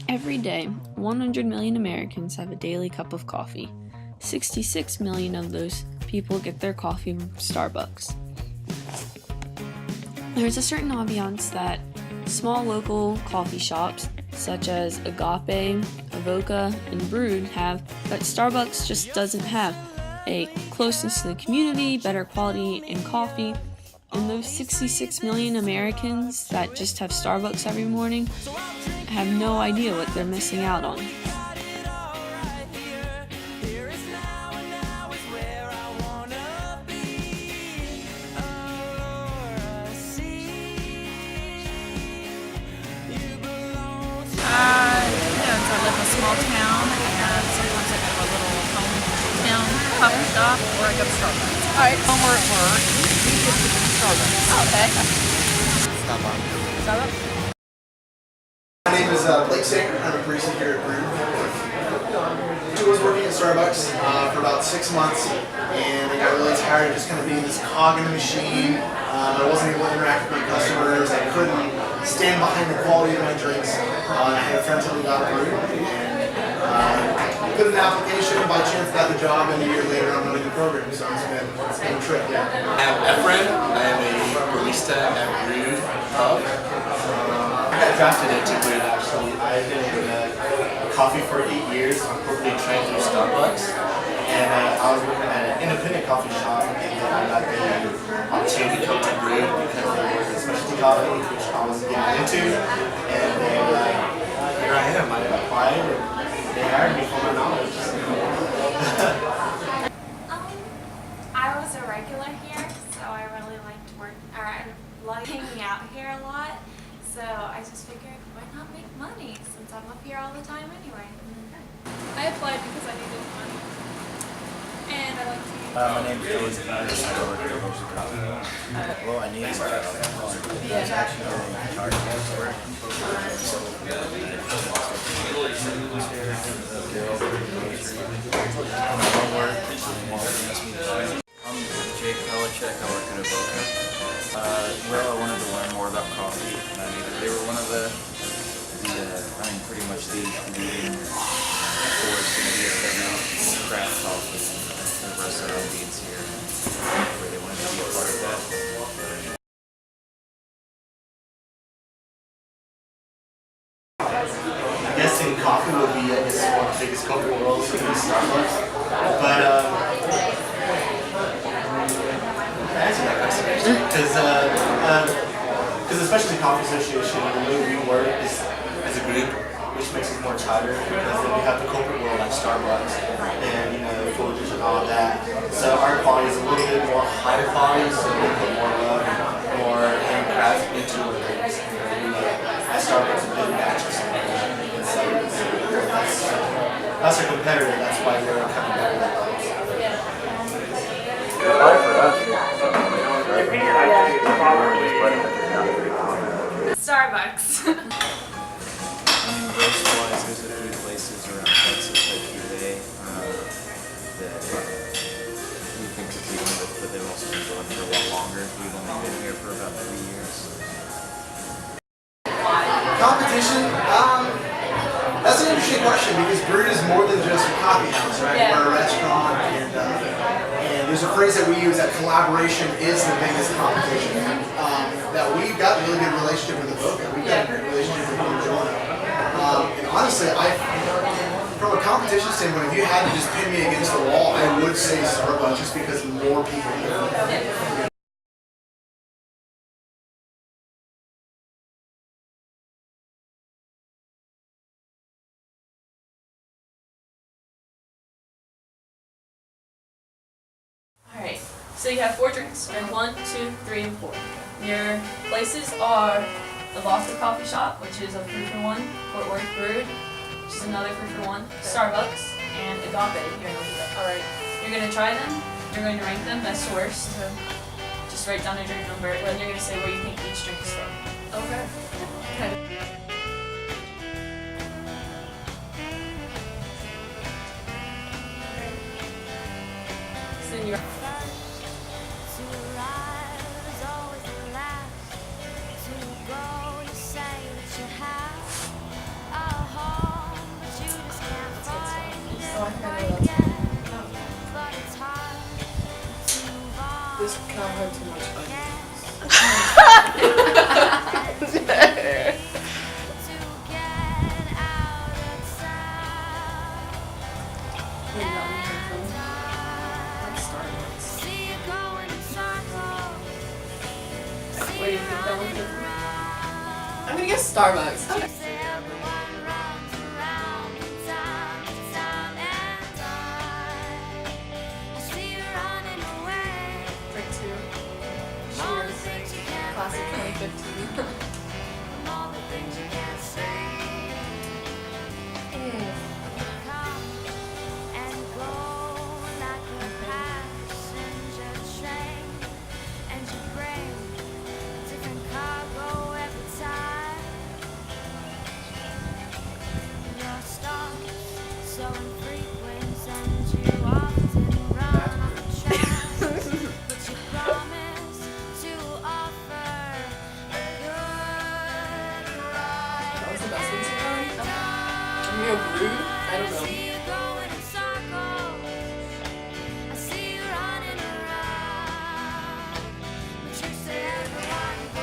Every day, 100 million Americans have a daily cup of coffee. 66 million of those people get their coffee from Starbucks. There's a certain ambiance that small local coffee shops such as Agape, Avoca, and Brewed have that Starbucks just doesn't have. A closeness to the community, better quality in coffee, and those 66 million Americans that just have Starbucks every morning have no idea what they're missing out on. I live in a small town, and sometimes I go to a little hometown coffee shop, or I go to Starbucks. Alright, when we're at work, we get to Starbucks. Oh, okay. Starbucks? My name is Blake Sager. I'm a barista here at Brew. I was working at Starbucks for about 6 months, and I got really tired of just kind of being this cog in the machine. I wasn't able to interact with my customers. I couldn't stand behind the quality of my drinks. I had a friend tell me about Brew, and put in an application. By chance, got the job, and a year later, I'm running the program. So it's been a trip. Yeah. I'm Efren. I am a barista at Brewed Pub. I got drafted into Brewed actually. I've been in coffee for 8 years. I'm currently trained through Starbucks. And I was working at an independent coffee shop, and then I got the opportunity to come to Brewed because they work in specialty coffee, which I was getting into. And then here I am. I applied and they hired me for my knowledge. I was a regular here, so I really liked I like hanging out here a lot. So I just figured, why not make money since I'm up here all the time anyway? I applied because I needed money, and I like to eat. My name is Joseph. I work at Motion Coffee. Well, I need a job. It's actually really hard to work. I'm Jake Pelichek. I work at Avoca. Well, I wanted to learn more about coffee, and they were one of pretty much the leading force in DSW craft coffee and the rest of our beats here. Where they wanted to be a part of that. I'm guessing coffee will be, one of the biggest coffee worlds in Starbucks. But, answer that question. Because especially Coffee Association, the way we work is as a group, which makes us more tighter, because then we have the corporate world like Starbucks, and, Folgers and all of that. So our quality is a little bit more higher quality, so we put more love and more handcraft into our drinks. At Starbucks, a big batch or something. And so that's our competitor, that's why we're coming back. Starbucks. Roast-wise, there's a few places around Texas like today that we can compete with, but they've also been going for a lot longer. We've only been here for about 3 years. Competition, that's an interesting question because Brewed is more than just a coffee house, right? Yeah. We're a restaurant, and there's a phrase that we use that collaboration is the biggest competition. That we've got a really good relationship with Avoca. We've got a great relationship with Enjoy. And honestly, from a competition standpoint, if you had to just pin me against the wall, I would say Starbucks just because more people do. Alright, so you have 4 drinks. Drink 1, 2, 3, and 4. Your places are the Locker Coffee Shop, which is a 3-for-1, Fort Worth Brewed, which is another 3-for-1, Starbucks, and Agape here in Oakville. Alright, you're going to try them, you're going to rank them best to worst. Just write down a drink number, and then you're going to say where you think each drink is from. Okay. So then you're To go, you say that you have a This cow had too much onions. Where do you think that one came from? I'm gonna guess Starbucks. Okay. Drink 2. Cheers. Classic 2015. That was the best one so far. I'm gonna go Brood. I don't know.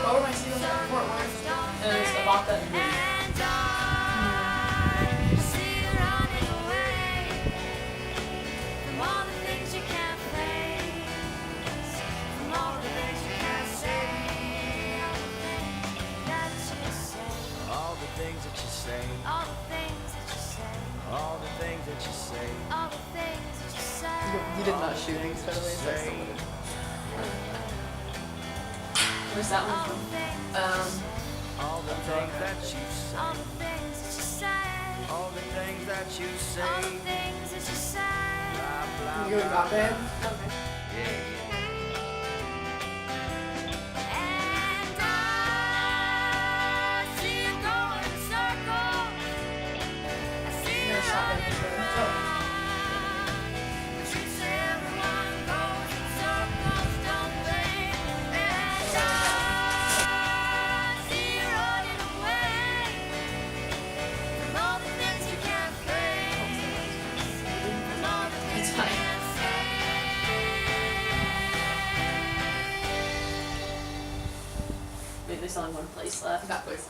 What were my seagulls at Fort Worth? And it's a vodka and Brood. All the things that you say, all the things that you say, all the things that you say, all the things that you say. You did not shoot these, by the way, so I still would've. Where's that one from? All the things that you say, all the things that you say, all the things that you say, all the things that you say. Blah, blah, You go with Gotham? Okay. yeah. You're a shotgun for sure. It's fine. Wait, there's only one place left. That place.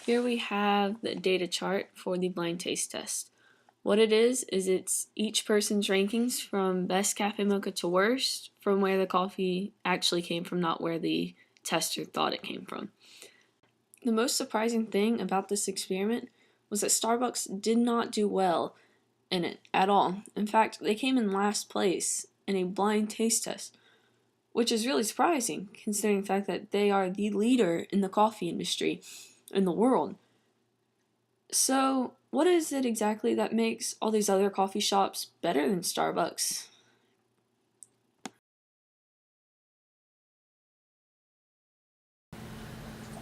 Here we have the data chart for the blind taste test. What it is it's each person's rankings from best cafe mocha to worst, from where the coffee actually came from, not where the tester thought it came from. The most surprising thing about this experiment was that Starbucks did not do well in it at all. In fact, they came in last place in a blind taste test, which is really surprising considering the fact that they are the leader in the coffee industry in the world. So, what is it exactly that makes all these other coffee shops better than Starbucks?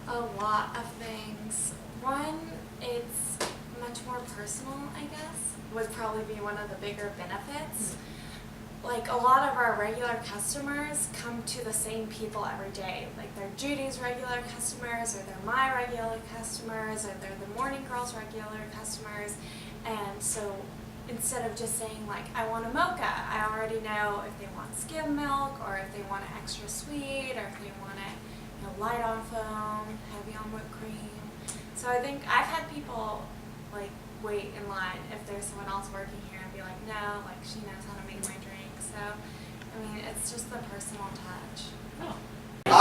A lot of things. One, it's much more personal, I guess, would probably be one of the bigger benefits. Like, a lot of our regular customers come to the same people every day. Like, they're Judy's regular customers, or they're my regular customers, or they're the Morning Girl's regular customers. And so instead of just saying, like, I want a mocha, I already know if they want skim milk, or if they want it extra sweet, or if they want it, you know, light on foam, heavy on whipped cream. So I think I've had people, like, wait in line if there's someone else working here and be like, no, like, she knows how to make my drink. So, I mean, it's just the personal touch. A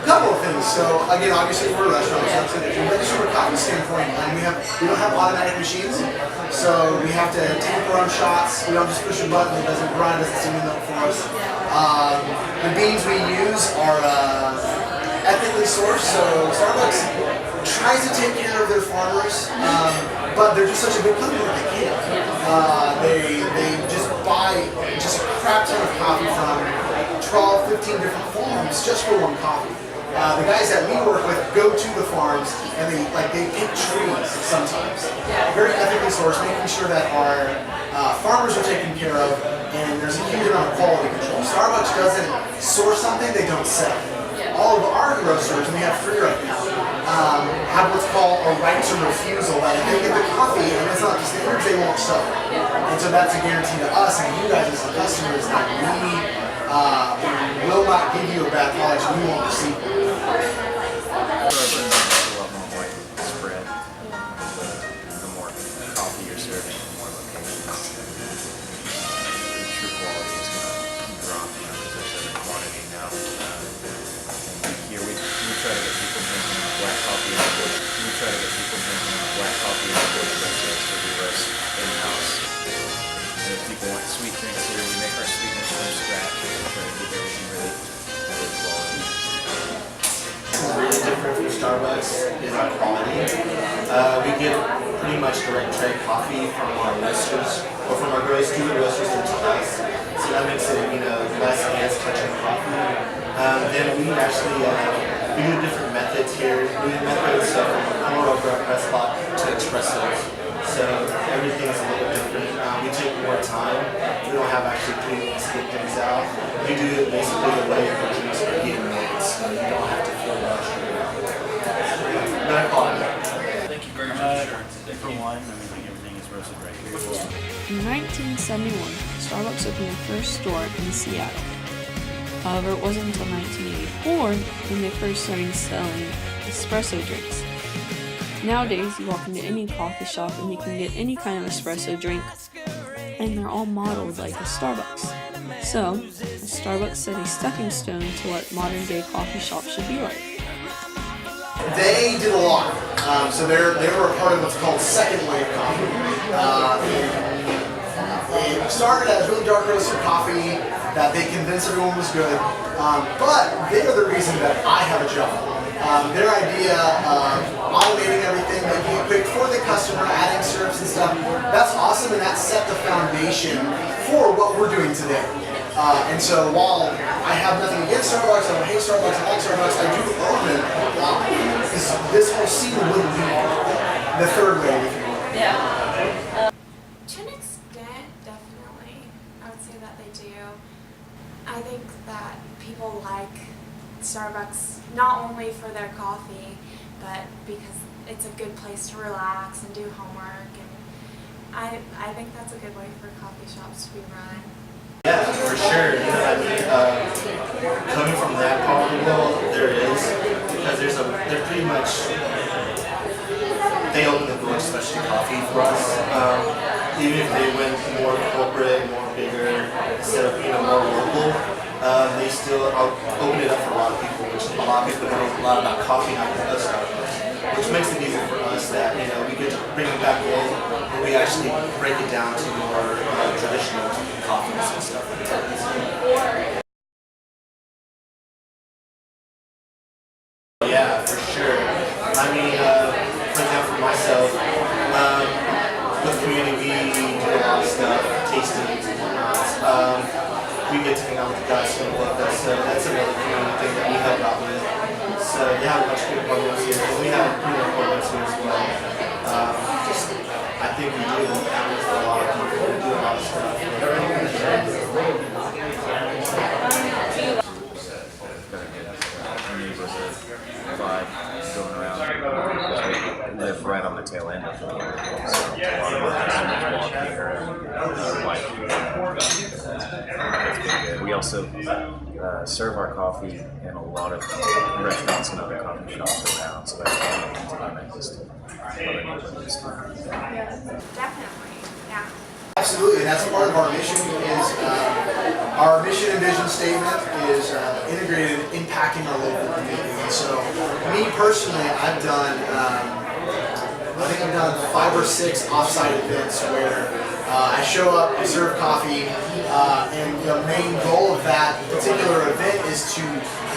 couple of things. So again, obviously we're a restaurant, so but from a coffee standpoint, we don't have automatic machines, so we have to take our own shots. We don't just push a button; it doesn't grind, doesn't steam milk for us. The beans we use are ethically sourced, so Starbucks tries to take care of their farmers, but they're just such a big company that they can't. They just buy just a crap ton of coffee from 12, 15 different farms just for one coffee. The guys that we work with go to the farms and they pick trees sometimes. Very ethically sourced, making sure that our farmers are taken care of, and there's a huge amount of quality control. Starbucks doesn't source something they don't sell. All of our roasters, and we have 3 right now, have what's called a right to refusal. That if they get the coffee and it's not the standards, they won't sell it. And so that's a guarantee to us and you guys as the customers that we will not give you a bad product. We won't receive it. A lot more widespread. The more coffee you're serving, the more locations. The true quality is going to drop because there's certain quantity now. Here we try to get people drinking black coffee and we try to get people drinking black coffee and espressos that we roast in-house. And if people want sweet drinks here, we make our sweeteners from scratch. We try to keep everything really good quality. What's really different from Starbucks is our quality. We get pretty much direct trade coffee from our roasters, or from our roasters to us. So that makes it, less hands touching coffee. Then we actually we do different methods here. We do methods from pour over a press pot to espressos. So everything's a little different. We take more time. We don't have actually to skip things out. We do it basically the way the drinks are getting made, so you don't have to feel rushed. Not quality. Thank you very much. For one, everything is roasted right here. In 1971, Starbucks opened their first store in Seattle. However, it wasn't until 1984 when they first started selling espresso drinks. Nowadays, you walk into any coffee shop and you can get any kind of espresso drink, and they're all modeled like a Starbucks. So, a Starbucks set a stepping stone to what modern day coffee shops should be like. They did a lot. So they were a part of what's called second wave coffee. It started as really dark roasted coffee that they convinced everyone was good. But they are the reason that I have a job. Their idea of automating everything, making it quick for the customer, adding syrups and stuff, that's awesome, and that set the foundation for what we're doing today. And so while I have nothing against Starbucks, I hate Starbucks, I like Starbucks, I do own them. This whole scene wouldn't be the third wave, if you will. Yeah. To an extent, definitely. I would say that they do. I think that people like Starbucks not only for their coffee, but because it's a good place to relax and do homework. And I think that's a good way for coffee shops to be run. Yeah, for sure. Coming from that part of the world, there is, because they're pretty much, they open the door, especially coffee for us. Even if they went more corporate, more bigger, instead of more local, they still open it up for a lot of people, which a lot of people know a lot about coffee, not just Starbucks, which makes it easier for us that we get to bring it back in and we actually break it down to more traditional coffees and stuff like that. Yeah, for sure. I mean, for example, for myself, with the community, we do a lot of stuff, tastings and whatnot. We get to hang out with the guys who love us, so that's another community thing that we help out with. So they have a bunch of good programs here, and we have programs here as well. I think we do for a lot of people. We do a lot of stuff. Going around, we live right on the tail end of the community, so a lot of our customers walk here and it's been good. We also serve our coffee in a lot of restaurants and other coffee shops around, so that's one of the things that I make this to other neighborhoods too. Definitely, yeah. Absolutely, and that's part of our mission. Is our mission and vision statement is integrated, impacting our local community. And so, me personally, I've done, I think I've done 5 or 6 off-site events where I show up, I serve coffee, and the main goal of that particular event is to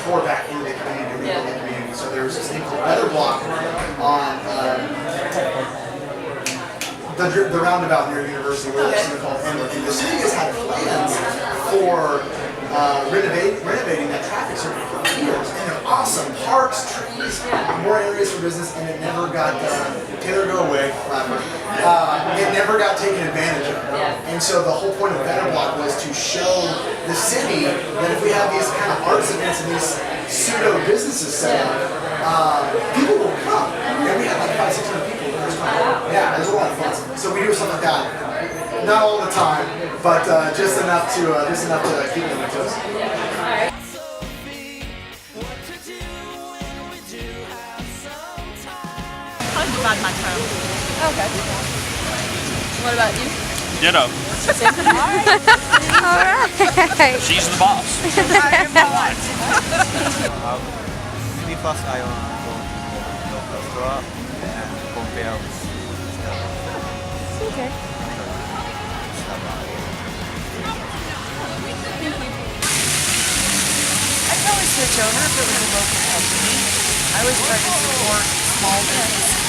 pour back into the community, rebuild the community. So there's this thing called Weather Block on. The roundabout near the university where there's something called Emily. And the city has had plans for renovating that traffic circle for years. And they're awesome. Parks, trees, more areas for business, and it never got Taylor, go away, it never got taken advantage of. And so the whole point of Better Block was to show the city that if we have these kind of arts events and these pseudo businesses set up, people will come. 500, 600 people. It was kind of, yeah, it was a lot of fun. So we do something like that. Not all the time, but just enough to keep them on toes. Probably divide my time. Okay. What about you? Ditto. Alright. She's the boss. Maybe first I want to go to the local store and compare with Starbucks. Okay. I'd probably switch over if it was a local company. I always try to support small businesses.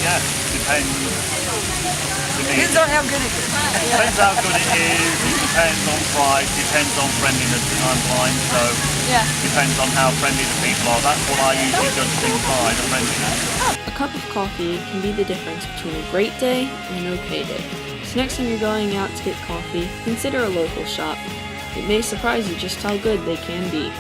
Yeah, depends. Depends on how good it is. Depends how good it is, it depends on price, depends on friendliness online, so Yeah. depends on how friendly the people are. That's what I usually judge things by, the friendliness. A cup of coffee can be the difference between a great day and an okay day. So next time you're going out to get coffee, consider a local shop. It may surprise you just how good they can be.